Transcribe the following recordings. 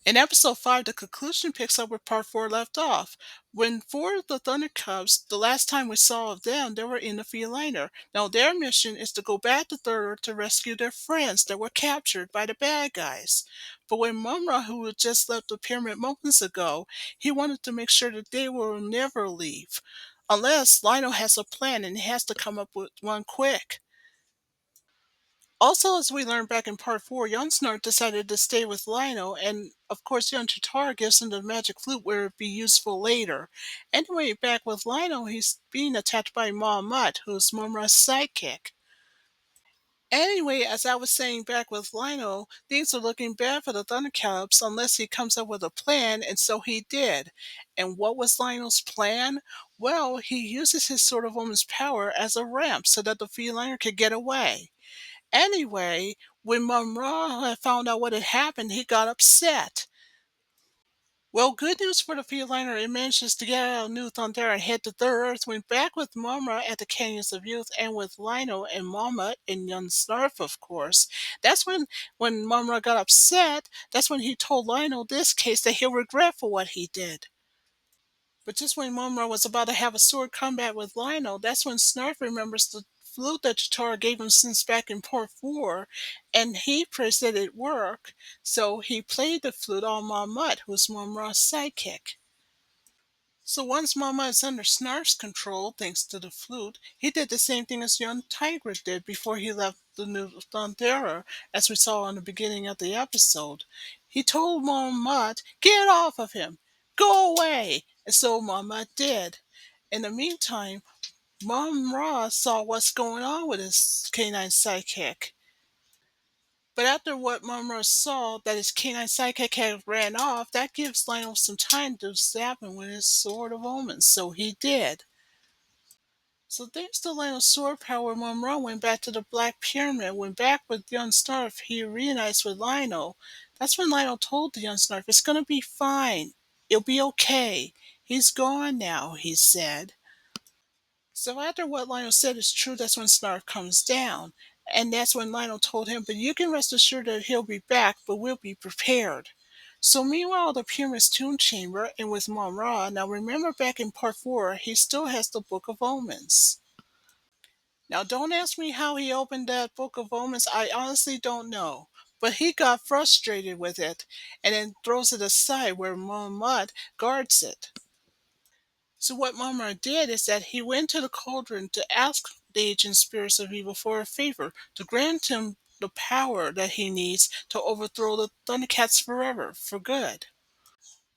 In episode 5, the conclusion picks up where part 4 left off. When four of the Thundercubs, the last time we saw of them, they were in the Feeliner. Now their mission is to go back to Third Earth to rescue their friends that were captured by the bad guys. But when Mumra, who had just left the pyramid moments ago, he wanted to make sure that they will never leave. Unless Lionel has a plan and he has to come up with one quick. Also, as we learned back in part 4, young Snarf decided to stay with Lino, and of course, young Chitara gives him the magic flute where it'd be useful later. Anyway, back with Lino, he's being attacked by Ma Mutt, who's Mumra's sidekick. Anyway, as I was saying back with Lino, things are looking bad for the Thundercats unless he comes up with a plan, and so he did. And what was Lionel's plan? Well, he uses his Sword of Woman's power as a ramp so that the feliner could get away. Anyway, when Monroe had found out what had happened, he got upset. Well, good news for the Feeliner. It manages to get out of New Thunder and head to Third Earth. Went back with Mama at the Canyons of Youth and with Lino and Mama and young Snarf, of course. That's when Mama got upset, that's when he told Lino this case that he'll regret for what he did. But just when Momura was about to have a sword combat with Lionel, that's when Snarf remembers the flute that Chitara gave him since back in part 4, and he prays that it worked, so he played the flute on Marmot, who's Momura's sidekick. So once Mama is under Snarf's control, thanks to the flute, he did the same thing as young Tiger did before he left the New Thundera, as we saw in the beginning of the episode. He told Mama, "Get off of him! Go away!" And so Mama did. In the meantime, Mom Ra saw what's going on with his canine sidekick. But after what Mumra saw that his canine sidekick had ran off, that gives Lionel some time to zap him with his Sword of Omens, so he did. So thanks to Lionel's sword power, Mumra went back to the Black Pyramid. When back with young Snarf, he reunites with Lionel. That's when Lionel told the young Snarf, "It's gonna be fine. It'll be okay. He's gone now," he said. So after what Lionel said is true, that's when Snarf comes down. And that's when Lionel told him, "But you can rest assured that he'll be back, but we'll be prepared." So meanwhile, the Pyramid's tomb chamber and with Mon Ra, now remember back in part 4, he still has the Book of Omens. Now don't ask me how he opened that Book of Omens, I honestly don't know. But he got frustrated with it, and then throws it aside where Mon Mud guards it. So what Momra did is that he went to the cauldron to ask the ancient spirits of evil for a favor, to grant him the power that he needs to overthrow the Thundercats forever, for good.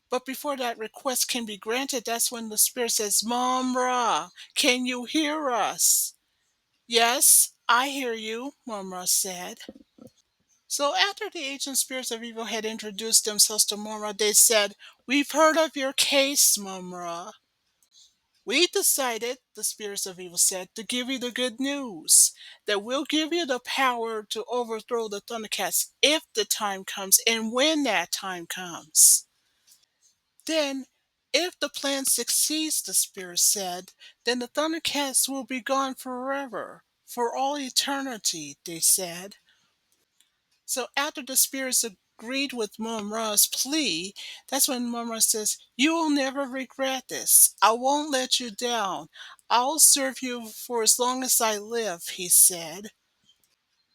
But before that request can be granted, that's when the spirit says, "Momra, can you hear us?" "Yes, I hear you," Momra said. So after the ancient spirits of evil had introduced themselves to Momra, they said, "We've heard of your case, Momra. We decided," the spirits of evil said, "to give you the good news, that we'll give you the power to overthrow the Thundercats if the time comes and when that time comes. Then, if the plan succeeds," the spirit said, "then the Thundercats will be gone forever, for all eternity," they said. So after the spirits agreed with Mumra's plea, that's when Mumra says, "You will never regret this. I won't let you down. I'll serve you for as long as I live," he said.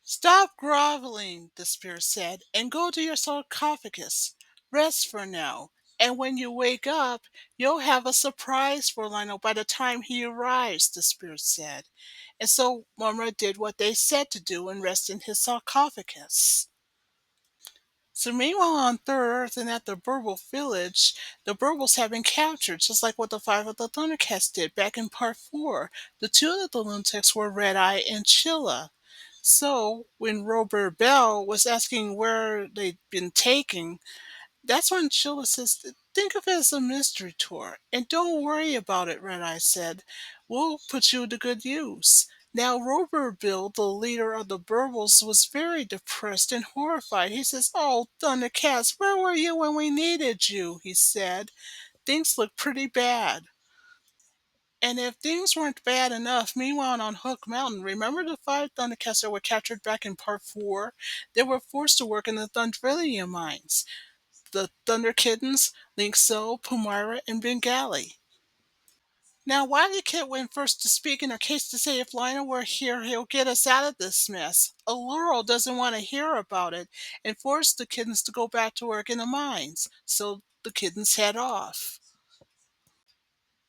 "Stop groveling," the spirit said, "and go to your sarcophagus. Rest for now, and when you wake up, you'll have a surprise for Lionel by the time he arrives," the spirit said. And so Mumra did what they said to do and rested in his sarcophagus. So meanwhile on Third Earth and at the Burble village, the Burbles have been captured, just like what the five of the Thundercats did back in part 4. The two of the lunatics were Red Eye and Chilla. So when Robert Bell was asking where they'd been taken, that's when Chilla says, "Think of it as a mystery tour, and don't worry about it," Red Eye said. "We'll put you to good use." Now, Roberville, the leader of the Burbles, was very depressed and horrified. He says, "Oh, Thundercats, where were you when we needed you?" he said. "Things look pretty bad." And if things weren't bad enough, meanwhile on Hook Mountain, remember the five Thundercats that were captured back in part 4? They were forced to work in the Thundrillium mines. the Thunder Kittens, Linkso, Pumara, and Bengali. Now, Wily Kit went first to speak in her case to say if Lionel were here, he'll get us out of this mess. Alluro doesn't want to hear about it and forced the kittens to go back to work in the mines, so the kittens head off.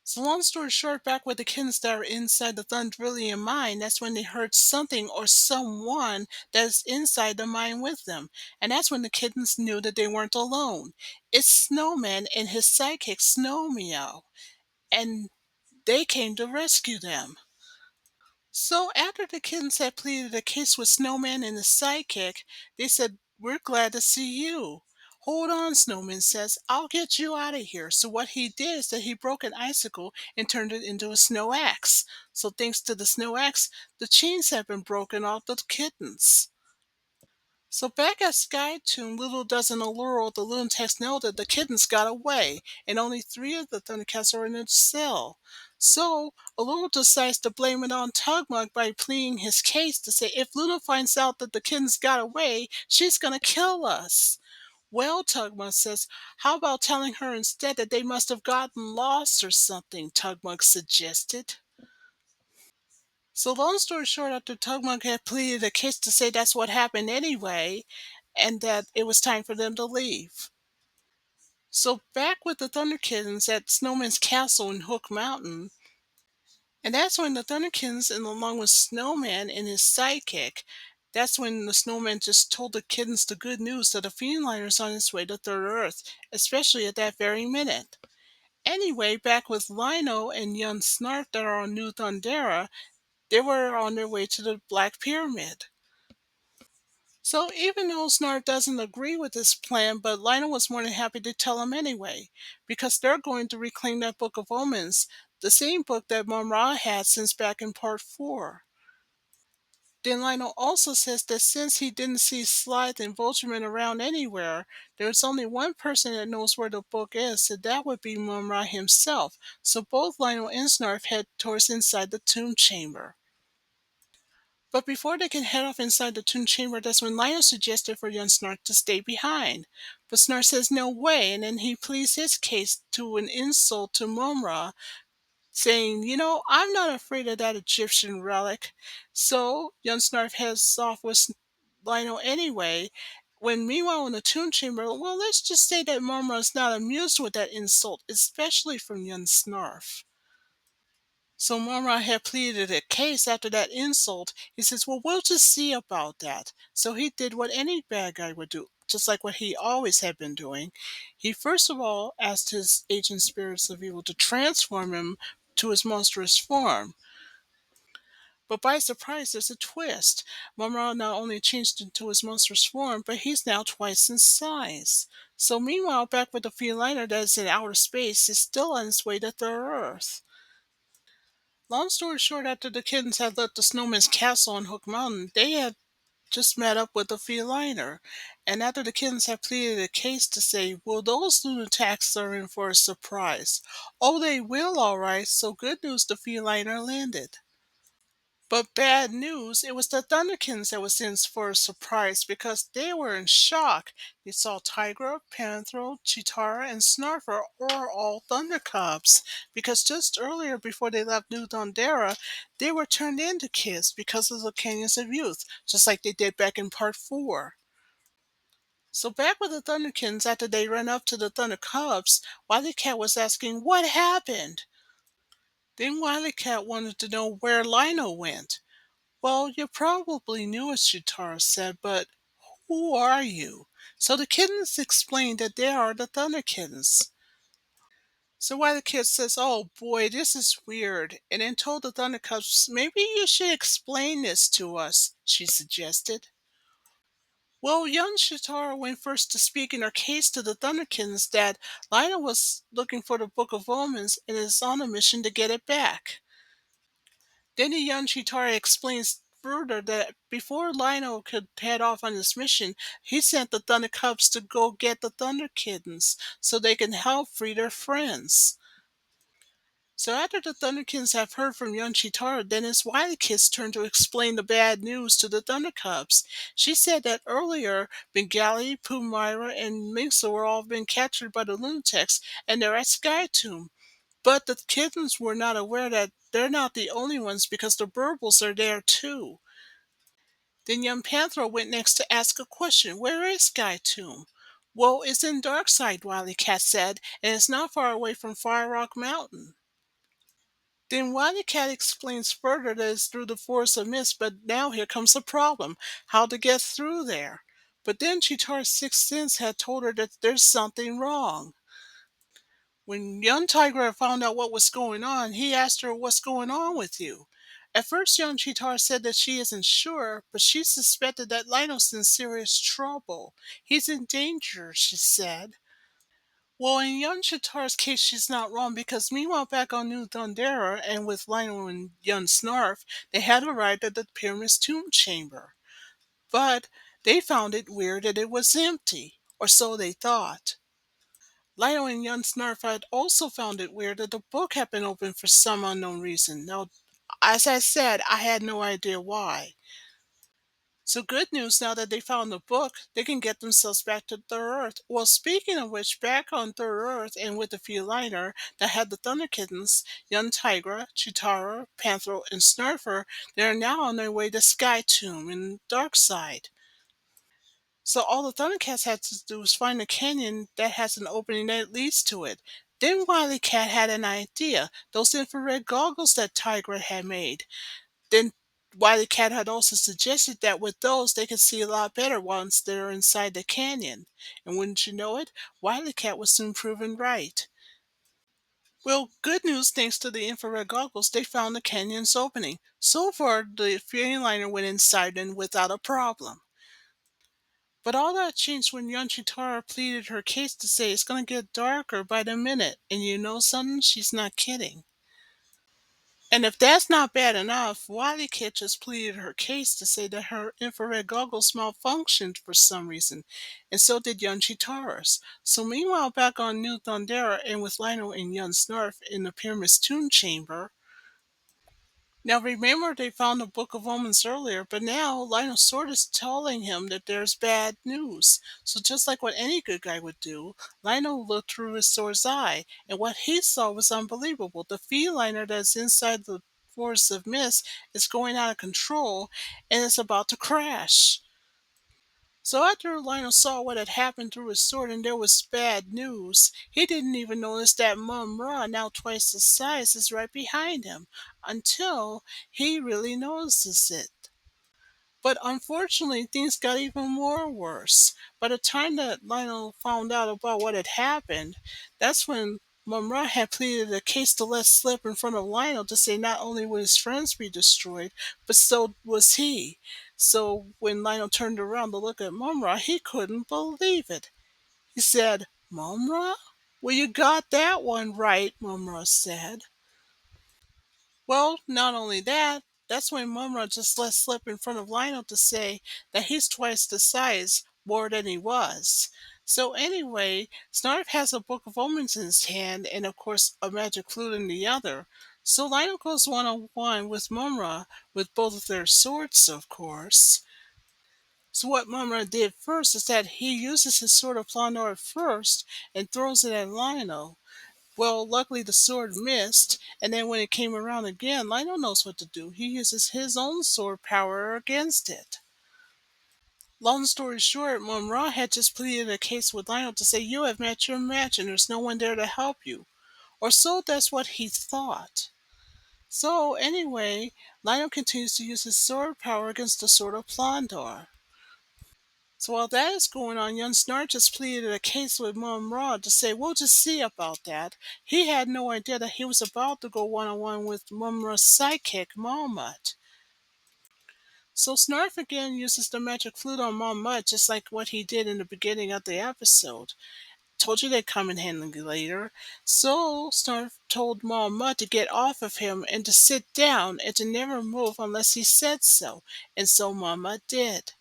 So long story short, back with the kittens that are inside the Thundrillium mine, that's when they heard something or someone that's inside the mine with them. And that's when the kittens knew that they weren't alone. It's Snowman and his sidekick Snow Meow. And they came to rescue them. So after the kittens had pleaded a case with Snowman and his sidekick, they said, "We're glad to see you." "Hold on," Snowman says, "I'll get you out of here." So what he did is that he broke an icicle and turned it into a snow axe. So thanks to the snow axe, the chains have been broken off the kittens. So back at Skytoon, little doesn't Alluro the lunatics know that the kittens got away, and only 3 of the Thundercats are in a cell. So Alluro decides to blame it on Tugmug by pleading his case to say if Luna finds out that the kittens got away, she's gonna kill us. "Well," Tugmug says, "how about telling her instead that they must have gotten lost or something?" Tugmug suggested. So long story short, after Tugmug had pleaded a case to say that's what happened anyway, and that it was time for them to leave. So back with the Thunder Kittens at Snowman's castle in Hook Mountain, and that's when the Thunder Kittens, and along with Snowman and his sidekick, that's when the Snowman just told the kittens the good news that the Fiend Liner's on its way to Third Earth, especially at that very minute. Anyway, back with Lino and young Snarf that are on New Thundera, they were on their way to the Black Pyramid. So even though Snarf doesn't agree with this plan, but Lionel was more than happy to tell him anyway, because they're going to reclaim that Book of Omens, the same book that Mum Ra had since back in part 4. Then Lionel also says that since he didn't see Slythe and Vultureman around anywhere, there's only one person that knows where the book is, and that would be Mum Ra himself. So both Lionel and Snarf head towards inside the tomb chamber. But before they can head off inside the tomb chamber, that's when Lionel suggested for young Snarf to stay behind. But Snarf says no way, and then he pleads his case to an insult to Mumra, saying, "I'm not afraid of that Egyptian relic." So young Snarf heads off with Lionel anyway. When meanwhile in the tomb chamber, well, let's just say that Mumra is not amused with that insult, especially from young Snarf. So Mumra had pleaded a case after that insult. He says, "Well, we'll just see about that." So he did what any bad guy would do, just like what he always had been doing. He first of all asked his agent spirits of evil to transform him to his monstrous form. But by surprise, there's a twist. Mumra not only changed into his monstrous form, but he's now twice in size. So meanwhile, back with the feliner that is in outer space, is still on its way to Third Earth. Long story short, after the kittens had left the snowman's castle on Hook Mountain, they had just met up with the feliner. And after the kittens had pleaded a case to say, "Well, those lunatics are in for a surprise." "Oh, they will, all right." So good news, the feliner landed. But bad news, it was the Thunderkins that was in for a surprise because they were in shock. They saw Tigra, Panthro, Chitara, and Snarfer are all Thundercubs because just earlier before they left New Thundera, they were turned into kids because of the Canyons of Youth, just like they did back in part 4. So back with the Thunderkins, after they ran up to the Thunder Cubs, Wily Cat was asking, "What happened?" Then Wily Cat wanted to know where Lino went. "Well, you probably knew it," Shitara said, "but who are you?" So the kittens explained that they are the Thunder Kittens. So why the kid says, "Oh boy, this is weird," and then told the Thunder Cubs, "Maybe you should explain this to us," she suggested. Well, young Shitara went first to speak in her case to the Thunder Kittens that Lina was looking for the Book of Omens and is on a mission to get it back. Then the young Chitara explains further that before Lino could head off on his mission, he sent the Thunder Cubs to go get the Thunder Kittens so they can help free their friends. So after the Thunderkins have heard from young Chitara, then it's Wily Kid's turn to explain the bad news to the Thundercubs. She said that earlier Bengali, Pumira, and Minxa were all been captured by the lunatics and they're at Sky Tomb. But the kittens were not aware that they're not the only ones because the burbles are there too. Then young Panthro went next to ask a question. Where is Sky Tomb? Well, it's in Darkside, Wily Cat said, and it's not far away from Fire Rock Mountain. Then Wily Cat explains further that it's through the forest of mist, but now here comes the problem, how to get through there. But then Chitara's sixth sense had told her that there's something wrong. When young Tiger found out what was going on, he asked her, "What's going on with you?" At first, young Cheetar said that she isn't sure, but she suspected that Lionel's in serious trouble. He's in danger, she said. Well, in young Cheetar's case, she's not wrong because meanwhile, back on New Thundera and with Lionel and young Snarf, they had arrived at the Pyramid's tomb chamber. But they found it weird that it was empty, or so they thought. Lionel and young Snarf had also found it weird that the book had been open for some unknown reason. Now, as I said, I had no idea why. So good news, now that they found the book, they can get themselves back to Third Earth. Well, speaking of which, back on Third Earth and with the Feliner that had the Thunder Kittens, young Tigra, Chitara, Panthro, and Snarfer, they are now on their way to Sky Tomb in Darkside. So all the Thundercats had to do was find a canyon that has an opening that leads to it. Then Wily Cat had an idea, those infrared goggles that Tigra had made. Then Wily Cat had also suggested that with those they could see a lot better once they're inside the canyon. And wouldn't you know it, Wily Cat was soon proven right. Well, good news, thanks to the infrared goggles, they found the canyon's opening. So far, the Liner went inside and without a problem. But all that changed when young Chitara pleaded her case to say it's going to get darker by the minute. And you know something? She's not kidding. And if that's not bad enough, Wily Kit just pleaded her case to say that her infrared goggles malfunctioned for some reason, and so did young Chitara's. So meanwhile, back on New Thundera and with Lionel and young Snarf in the Pyramid's tomb chamber, now remember they found the Book of Omens earlier, but now Lionel's sword is telling him that there's bad news. So just like what any good guy would do, Lionel looked through his sword's eye, and what he saw was unbelievable. The feliner that's inside the forest of mist is going out of control and it's about to crash. So after Lionel saw what had happened through his sword and there was bad news, he didn't even notice that Mum Ra, now twice his size, is right behind him, until he really notices it. But unfortunately, things got even more worse. By the time that Lionel found out about what had happened, that's when Mum Ra had pleaded a case to let slip in front of Lionel to say not only would his friends be destroyed, but so was he. So when Lionel turned around to look at Mumra, he couldn't believe it. He said, "Mumra? Well, you got that one right," Mumra said. Well, not only that, that's when Mumra just let slip in front of Lionel to say that he's twice the size more than he was. So anyway, Snarf has a Book of Omens in his hand and of course a magic flute in the other. So Lionel goes one-on-one with Mumra with both of their swords, of course. So what Mumra did first is that he uses his sword of Plondor first and throws it at Lionel. Well, luckily the sword missed, and then when it came around again, Lionel knows what to do. He uses his own sword power against it. Long story short, Mumra had just pleaded a case with Lionel to say, "You have met your match and there's no one there to help you." Or so that's what he thought. So anyway, Lionel continues to use his sword power against the sword of Plondor. So while that is going on, young Snark just pleaded a case with Mum Ra to say, "We'll just see about that." He had no idea that he was about to go one-on-one with Mum Ra's sidekick, Malmut. So Snarf again uses the magic flute on Malmut just like what he did in the beginning of the episode. Told you they'd come in handy later. So Snarf told Malmut to get off of him and to sit down and to never move unless he said so. And so Malmut did.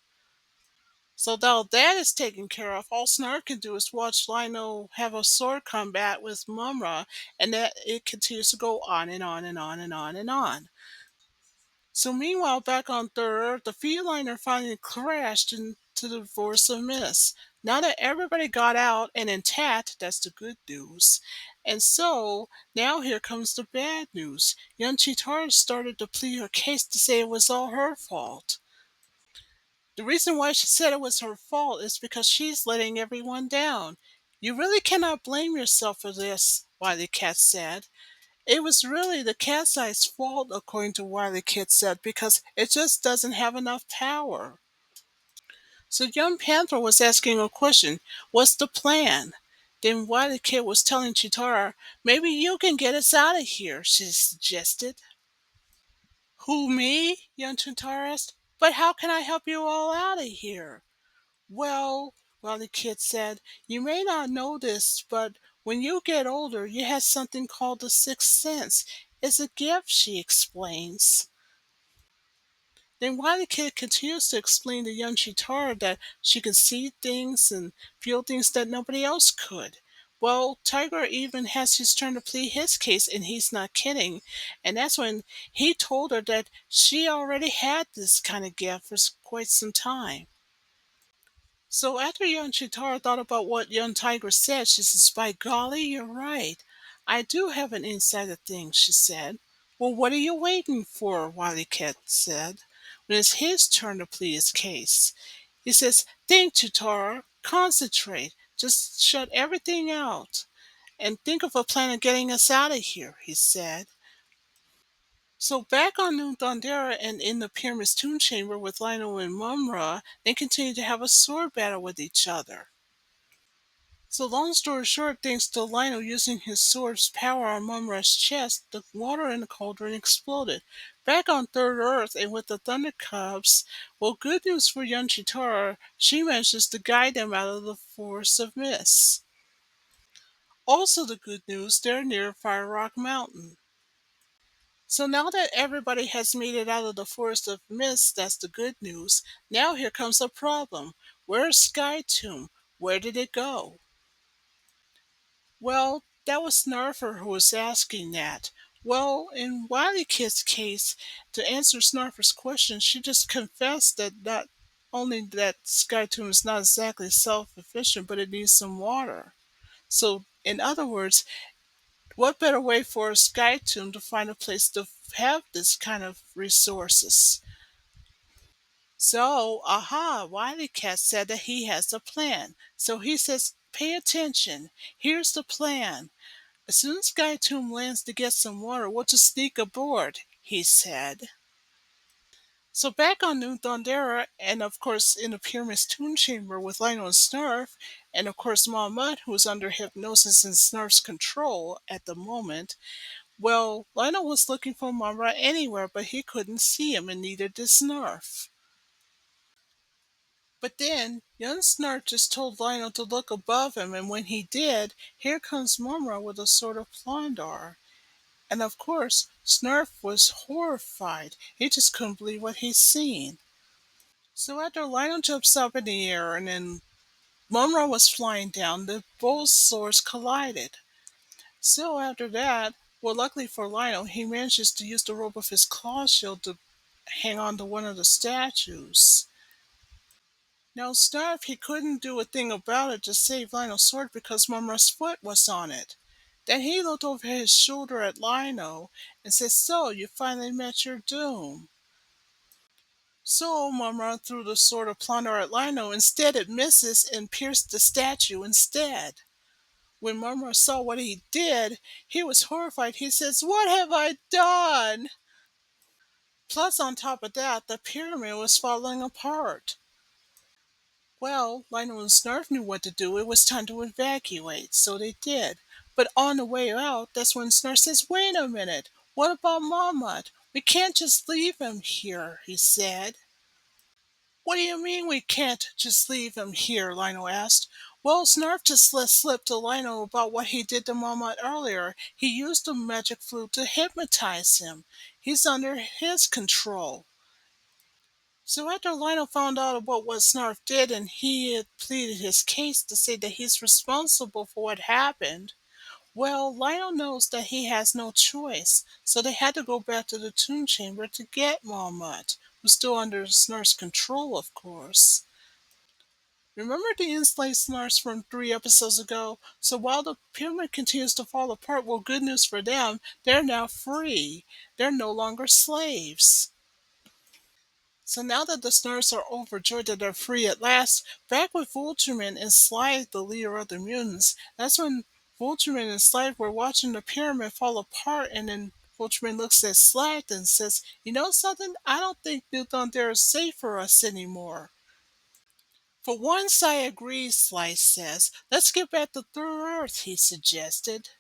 So now that is taken care of, all Snarf can do is watch Lionel have a sword combat with Mumra, and that it continues to go on and on and on and on and on. So meanwhile, back on Third Earth, the feliner finally crashed into the Force of Mist. Now that everybody got out and intact, that's the good news. And so, now here comes the bad news. Young Chitara started to plead her case to say it was all her fault. The reason why she said it was her fault is because she's letting everyone down. You really cannot blame yourself for this, Wily Cat said. It was really the cat's eye's fault, according to Wily Cat said, because it just doesn't have enough power. So young Panther was asking a question. What's the plan? Then Wily Cat was telling Chitara, maybe you can get us out of here, she suggested. Who, me? Young Chitara asked. But how can I help you all out of here? Well, Wily Kid said, you may not know this, but when you get older, you have something called the sixth sense. It's a gift, she explains. Then Wily Kid continues to explain to young Chitara that she can see things and feel things that nobody else could. Well, Tiger even has his turn to plead his case, and he's not kidding. And that's when he told her that she already had this kind of gift for quite some time. So after young Chitara thought about what young Tiger said, she says, by golly, you're right. I do have an inside of things, she said. Well, what are you waiting for? Wily Cat said, when it's his turn to plead his case. He says, think, Chitara, concentrate, just shut everything out, and think of a plan of getting us out of here, he said. So back on New Thundera and in the Pyramid's tomb chamber with Lionel and Mumra, they continue to have a sword battle with each other. So long story short, thanks to Lionel using his sword's power on Mumra's chest, the water in the cauldron exploded. Back on Third Earth and with the Thundercubs, well, good news for young Chitara, she manages to guide them out of the Forest of Mist. Also the good news, they're near Fire Rock Mountain. So now that everybody has made it out of the Forest of Mist, that's the good news. Now here comes a problem. Where's Sky Tomb? Where did it go? Well, that was Snarfer who was asking that. Well, in Wily Kid's case, to answer Snarfer's question, she just confessed that not only that Sky Tomb is not exactly self-efficient, but it needs some water. So, in other words, what better way for a Sky Tomb to find a place to have this kind of resources? So, aha, Wily Cat said that he has a plan. So he says, pay attention. Here's the plan. As soon as Sky Tomb lands to get some water, we'll just sneak aboard, he said. So back on New Thundera, and of course in the Pyramid's tomb chamber with Lionel and Snarf, and of course Mama, who's under hypnosis and Snarf's control at the moment, well, Lionel was looking for Mama anywhere, but he couldn't see him, and neither did Snarf. But then, young Snarf just told Lionel to look above him, and when he did, here comes Mumra with a sword of Plondar. And of course, Snarf was horrified. He just couldn't believe what he's seen. So after Lionel jumps up in the air and then Mumra was flying down, the both swords collided. So after that, well, luckily for Lionel, he manages to use the rope of his claw shield to hang on to one of the statues. Now, Snarf, he couldn't do a thing about it to save Lionel's sword because Mumra's foot was on it. Then he looked over his shoulder at Lionel and said, so, you finally met your doom. So Mumra threw the sword of plunder at Lionel. Instead, it misses and pierced the statue instead. When Mumra saw what he did, he was horrified. He says, what have I done? Plus, on top of that, the pyramid was falling apart. Well, Lionel and Snarf knew what to do. It was time to evacuate, so they did. But on the way out, that's when Snarf says, wait a minute, what about Marmot? We can't just leave him here, he said. What do you mean we can't just leave him here? Lionel asked. Well, Snarf just let slip to Lionel about what he did to Marmot earlier. He used the magic flute to hypnotize him. He's under his control. So after Lionel found out about what Snarf did and he had pleaded his case to say that he's responsible for what happened, well, Lionel knows that he has no choice, so they had to go back to the tomb chamber to get Marmot, who's still under Snarf's control, of course. Remember the enslaved Snarfs from 3 episodes ago? So while the pyramid continues to fall apart, well, good news for them, they're now free. They're no longer slaves. So now that the Snarfs are overjoyed that they're free at last, back with Vultureman and Sly, the leader of the mutants, that's when Vultureman and Sly were watching the pyramid fall apart, and then Vultureman looks at Sly and says, "You know something? I don't think New Thunder is safe for us anymore." For once I agree, Sly says. "Let's get back to Third Earth," he suggested.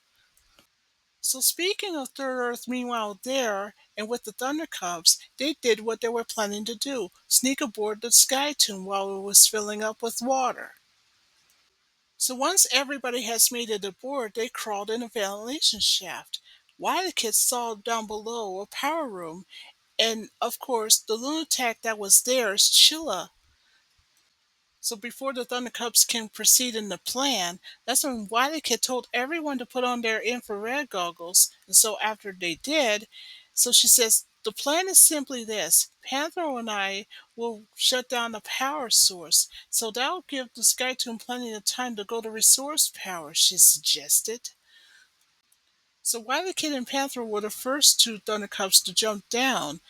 So speaking of Third Earth, meanwhile there, and with the Thundercubs, they did what they were planning to do, sneak aboard the Sky Tomb while it was filling up with water. So once everybody has made it aboard, they crawled in a ventilation shaft. Why kids saw down below a power room, and of course the lunatic that was there is Chilla. So before the Thundercubs can proceed in the plan, that's when Wiley Kid told everyone to put on their infrared goggles. And so after they did, so she says, "The plan is simply this. Panther and I will shut down the power source. So that'll give the Sky Tomb plenty of time to go to resource power," she suggested. So Wiley Kid and Panther were the first two Thundercubs to jump down.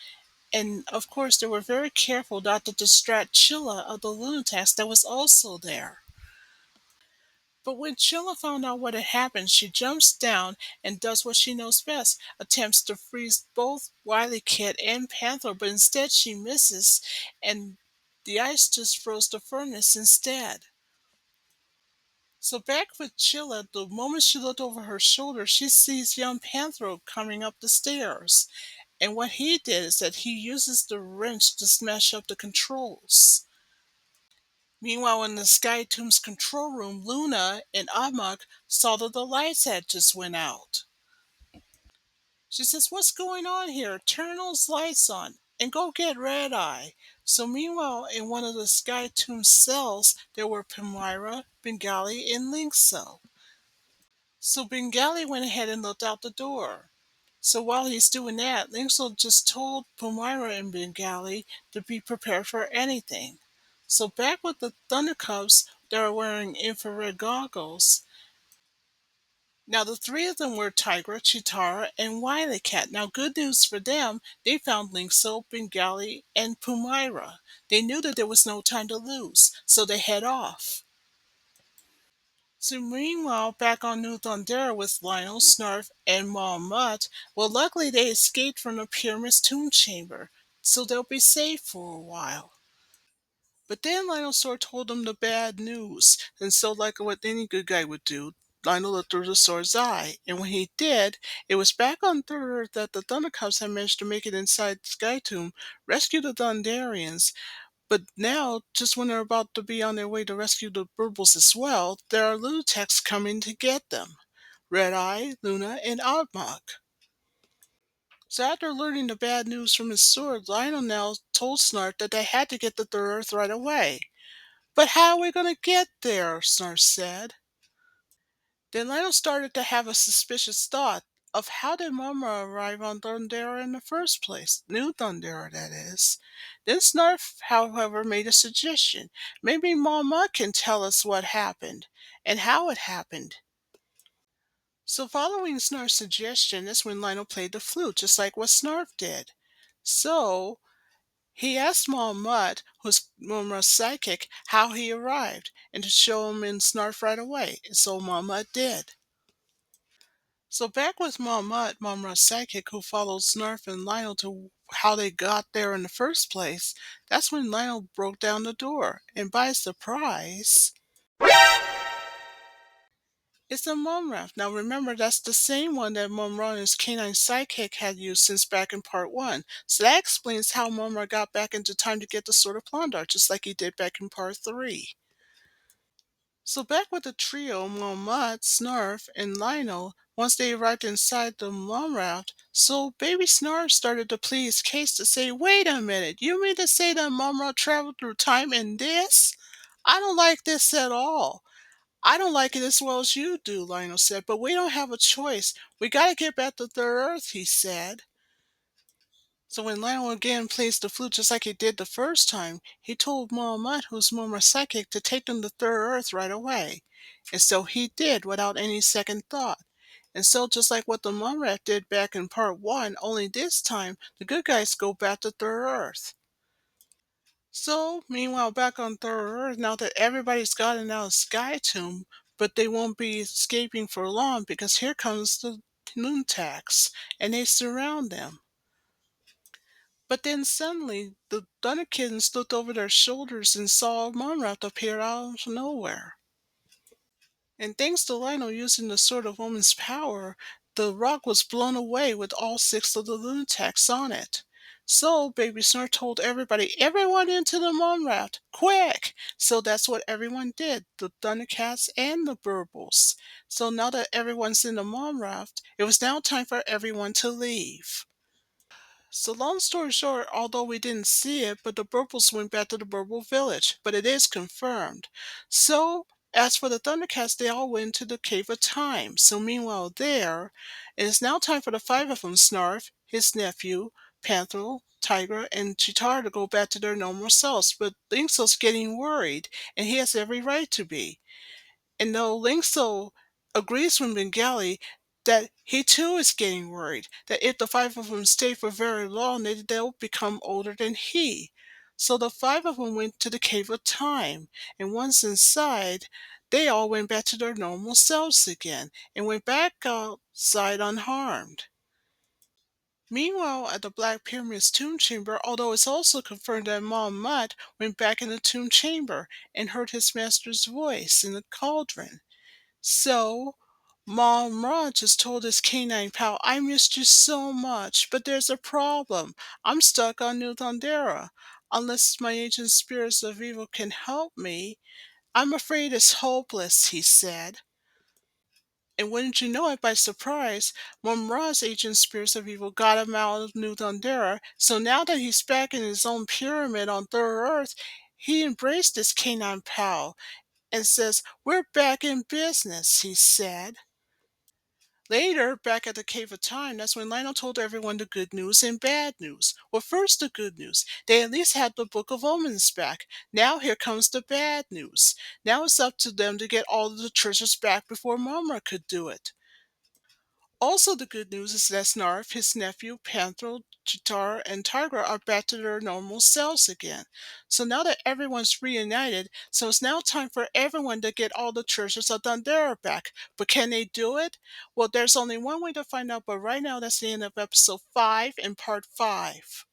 And of course, they were very careful not to distract Chilla of the lunatics that was also there. But when Chilla found out what had happened, she jumps down and does what she knows best, attempts to freeze both Wily Kid and Panther, but instead she misses, and the ice just froze the furnace instead. So back with Chilla, the moment she looked over her shoulder, she sees young Panther coming up the stairs. And what he did is that he uses the wrench to smash up the controls. Meanwhile, in the Sky Tomb's control room, Luna and Amok saw that the lights had just went out. She says, "What's going on here? Turn those lights on and go get Red Eye." So meanwhile, in one of the Sky Tomb cells, there were Palmyra, Bengali, and Linkso. So Bengali went ahead and looked out the door. So while he's doing that, Linkso just told Palmyra and Bengali to be prepared for anything. So back with the Thundercubs, they are wearing infrared goggles. Now the three of them were Tigra, Chitara, and Wily Cat. Now good news for them, they found Linkso, Bengali, and Palmyra. They knew that there was no time to lose, so they head off. So meanwhile, back on New Thundera with Lionel, Snarf, and Mom Mutt, well, luckily they escaped from the Pyramid's tomb chamber, so they'll be safe for a while. But then Lionel Sword told them the bad news, and so like what any good guy would do, Lionel looked through the sword's eye, and when he did, it was back on Third Earth that the Thundercubs had managed to make it inside Sky Tomb, rescue the Thunderians, but now, just when they're about to be on their way to rescue the Burbles as well, there are lunatics coming to get them. Red Eye, Luna, and Oddmog. So after learning the bad news from his sword, Lionel now told Snarf that they had to get to Third Earth right away. "But how are we going to get there?" Snarf said. Then Lionel started to have a suspicious thought of how did Mama arrive on Thundera in the first place? New Thundera, that is. Then Snarf, however, made a suggestion. Maybe Mama can tell us what happened and how it happened. So following Snarf's suggestion is when Lionel played the flute, just like what Snarf did. So he asked Mom Mutt, who's Mumra's psychic, how he arrived, and to show him in Snarf right away. And so Mom Mutt did. So back with Mom Mutt, Mumra's psychic, who followed Snarf and Lionel to how they got there in the first place, that's when Lionel broke down the door. And by surprise, it's a Mumra. Now remember, that's the same one that Mumra and his canine sidekick had used since back in part 1. So that explains how Mumra got back into time to get the Sword of Plondar, just like he did back in part 3. So back with the trio, Mom Mutt, Snarf, and Lionel, once they arrived inside the mom raft. So baby Snarf started to plead his case to say, "Wait a minute, you mean to say that mom raft traveled through time in this? I don't like this at all." "I don't like it as well as you do," Lionel said, "but we don't have a choice. We gotta get back to Third Earth," he said. So when Lionel again plays the flute just like he did the first time, he told Muhammad, who's more psychic, to take them to Third Earth right away. And so he did without any second thought. And so just like what the Mumrat did back in part one, only this time the good guys go back to Third Earth. So, meanwhile, back on Third Earth, now that everybody's gotten out of Sky Tomb, but they won't be escaping for long because here comes the Thundercats, and they surround them. But then suddenly the Thunderkids looked over their shoulders and saw Monrath appear out of nowhere. And thanks to Lionel using the Sword of Woman's power, the rock was blown away with all six of the Lunatics on it. So Baby Snarf told everybody, "Everyone into the Monrath, quick!" So that's what everyone did, the Thundercats and the Burbles. So now that everyone's in the Monrath, it was now time for everyone to leave. So long story short, although we didn't see it, but the Burbles went back to the Burble village, but it is confirmed. So as for the Thundercats, they all went to the Cave of Time. So meanwhile there, it is now time for the five of them, Snarf, his nephew, Panther, Tigra, and Chitara to go back to their normal selves. But Linkso's getting worried, and he has every right to be. And though Linkso agrees with Bengali that he too is getting worried, that if the five of them stay for very long, they'll become older than he. So the five of them went to the Cave of Time, and once inside, they all went back to their normal selves again, and went back outside unharmed. Meanwhile, at the Black Pyramid's tomb chamber, although it's also confirmed that Mom Mutt went back in the tomb chamber and heard his master's voice in the cauldron. So, Mom Ra just told his canine pal, "I missed you so much, but there's a problem. I'm stuck on New Thundera. Unless my ancient spirits of evil can help me, I'm afraid it's hopeless," he said. And wouldn't you know it, by surprise, Mom Ra's ancient spirits of evil got him out of New Thundera. So now that he's back in his own pyramid on Third Earth, he embraced his canine pal and says, "We're back in business," he said. Later, back at the Cave of Time, that's when Lionel told everyone the good news and bad news. Well, first the good news. They at least had the Book of Omens back. Now here comes the bad news. Now it's up to them to get all of the treasures back before Mama could do it. Also, the good news is that Snarf, his nephew, Panther, Chitara, and Tigra are back to their normal selves again. So now that everyone's reunited, so it's now time for everyone to get all the treasures of Thundera back. But can they do it? Well, there's only one way to find out, but right now that's the end of episode 5 and part 5.